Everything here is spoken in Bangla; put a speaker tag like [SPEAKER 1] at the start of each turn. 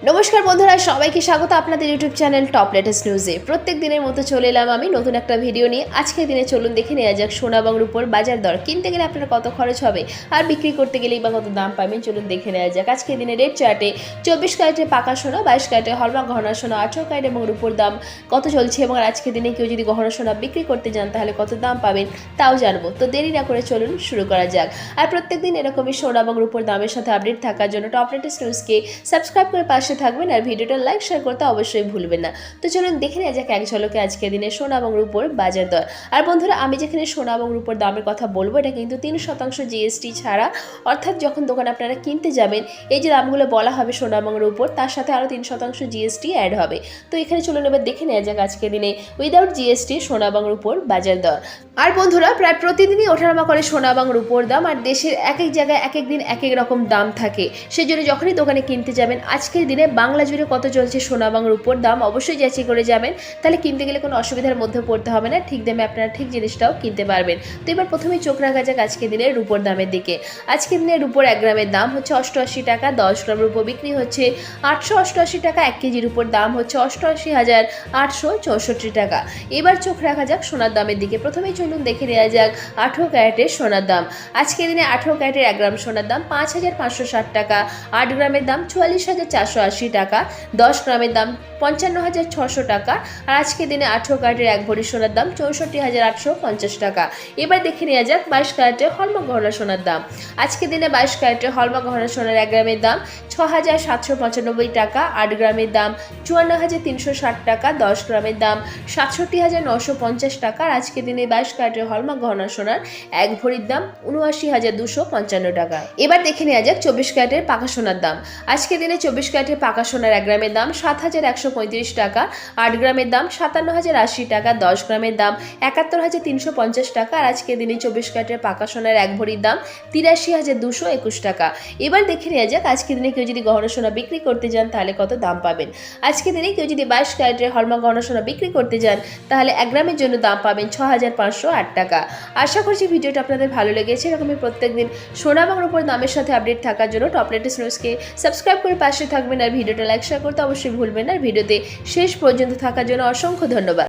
[SPEAKER 1] নমস্কার বন্ধুরা, সবাইকে স্বাগত আপনাদের ইউটিউব চ্যানেল টপ লেটেস্ট নিউজে। প্রত্যেক দিনের মতো চলে এলাম আমি নতুন একটা ভিডিও নিয়ে। আজকের দিনে চলুন দেখে নেওয়া যাক সোনা এবং রূপোর বাজার দর। কিনতে গেলে আপনার কত খরচ হবে আর বিক্রি করতে গেলেই বা কত দাম পাবেন, চলুন দেখে নেওয়া যাক। আজকের দিনে রেট চার্টে 24 ক্যারেটে পাকা সোনা, 22 ক্যারেটে হলমার্ক গহনা সোনা, 18 ক্যারেট এবং রূপোর দাম কত চলছে এবং আজকের দিনে কেউ যদি গহনা সোনা বিক্রি করতে যান তাহলে কত দাম পাবেন তাও জানবো। তো দেরি না করে চলুন শুরু করা যাক। আর প্রত্যেক দিন এরকমই সোনা এবং রূপোর দামের সাথে আপডেট থাকার জন্য টপ লেটেস্ট নিউজকে সাবস্ক্রাইব করে পাশে থাকবেন আর ভিডিওটা লাইক শেয়ার করতে অবশ্যই ভুলবেন না। তো চলুন দেখে নেওয়া যাক এক ঝলকে আজকের দিনে সোনা এবং রূপোর বাজার দর। আর বন্ধুরা, আমি যেখানে সোনা এবং রূপোর দামের কথা বলবো এটা কিন্তু 3% জিএসটি ছাড়া, অর্থাৎ যখন দোকানে আপনারা কিনতে যাবেন এই যে দামগুলো বলা হবে সোনা এবং রূপোর, তার সাথে আরও 3% জিএসটি অ্যাড হবে। তো এখানে চলুন এবার দেখে নেওয়া যাক আজকের দিনে উইদাউট জিএসটি সোনা এবং রূপোর বাজার দর। আর বন্ধুরা, প্রায় প্রতিদিনই ওঠানামা করে সোনা এবং রূপোর দাম, আর দেশের এক এক জায়গায় এক এক দিন এক এক রকম দাম থাকে। সেই জন্য যখনই দোকানে কিনতে যাবেন আজকের দিনে বাংলা জুড়ে কত চলছে সোনা এবং রূপোর দাম অবশ্যই যাচাই করে যাবেন, তাহলে কিনতে গেলে কোনো অসুবিধার মধ্যে পড়তে হবে না, ঠিক দামে আপনারা ঠিক জিনিসটাও কিনতে পারবেন। তো এবার প্রথমেই চোখ রাখা যাক আজকের দিনের রূপোর দামের দিকে। আজকের দিনে রূপোর 1 গ্রামের দাম হচ্ছে 88 টাকা, 10 গ্রাম রূপো বিক্রি হচ্ছে 888 টাকা, 1 কেজি রূপোর দাম হচ্ছে 88,864 টাকা। এবার চোখ রাখা যাক সোনার দামের দিকে। প্রথমেই চলুন দেখে নেওয়া যাক 18 ক্যারেটের সোনার দাম। আজকের দিনে 18 ক্যারেটের 1 গ্রাম সোনার দাম 5,560 টাকা, 8 গ্রামের দাম 44,480 টাকা, 10 গ্রামের দাম 55,600 টাকা। আর আজকের দিনে 18 ক্যারেটের 1 ভরি সোনার দাম 64,850 টাকা। এবার দেখে নেওয়া যাক 22 ক্যারেটের হলমার্ক গহনা সোনার দাম। আজকের দিনে 22 ক্যারেটের হলমার্ক গহনা সোনার 1 গ্রামের দাম 6,795 টাকা, 8 গ্রামের দাম 54,360 টাকা, 10 গ্রামের দাম 67,950 টাকা। আর আজকের দিনে 22 ক্যারেটের হলমার্ক গহনা সোনার 1 ভরির দাম 79,255 টাকা। এবার দেখে নেওয়া যাক 24 ক্যারেটের পাকা সোনার দাম। আজকের দিনে 24 ক্যারেটের পাকা সোনার 1 গ্রামের দাম 7,135 টাকা, 8 গ্রামের দাম 57,080 টাকা, 10 গ্রামের দাম 71,350 টাকা। আর আজকের দিনে 24 ক্যারেটের পাকা সোনার 1 ভরির দাম 83,221 টাকা। এবার দেখে নেওয়া যাক আজকের দিনে কেউ যদি গহনা সোনা বিক্রি করতে যান তাহলে কত দাম পাবেন। আজকের দিনে কেউ যদি 22 ক্যারেটের হলমার্ক গহনা সোনা বিক্রি করতে যান তাহলে 1 গ্রামের জন্য দাম পাবেন 6,508 টাকা। আশা করছি ভিডিওটা আপনাদের ভালো লেগেছে। এরকমই প্রত্যেকদিন সোনা এবং রূপোর দামের সাথে আপডেট থাকার জন্য টপ লেটেস্ট নিউজকে সাবস্ক্রাইব করে পাশে থাকবেন আর ভিডিওটা লাইক শেয়ার করতে অবশ্যই ভুলবেন না। আর ভিডিওতে শেষ পর্যন্ত থাকার জন্য অসংখ্য ধন্যবাদ।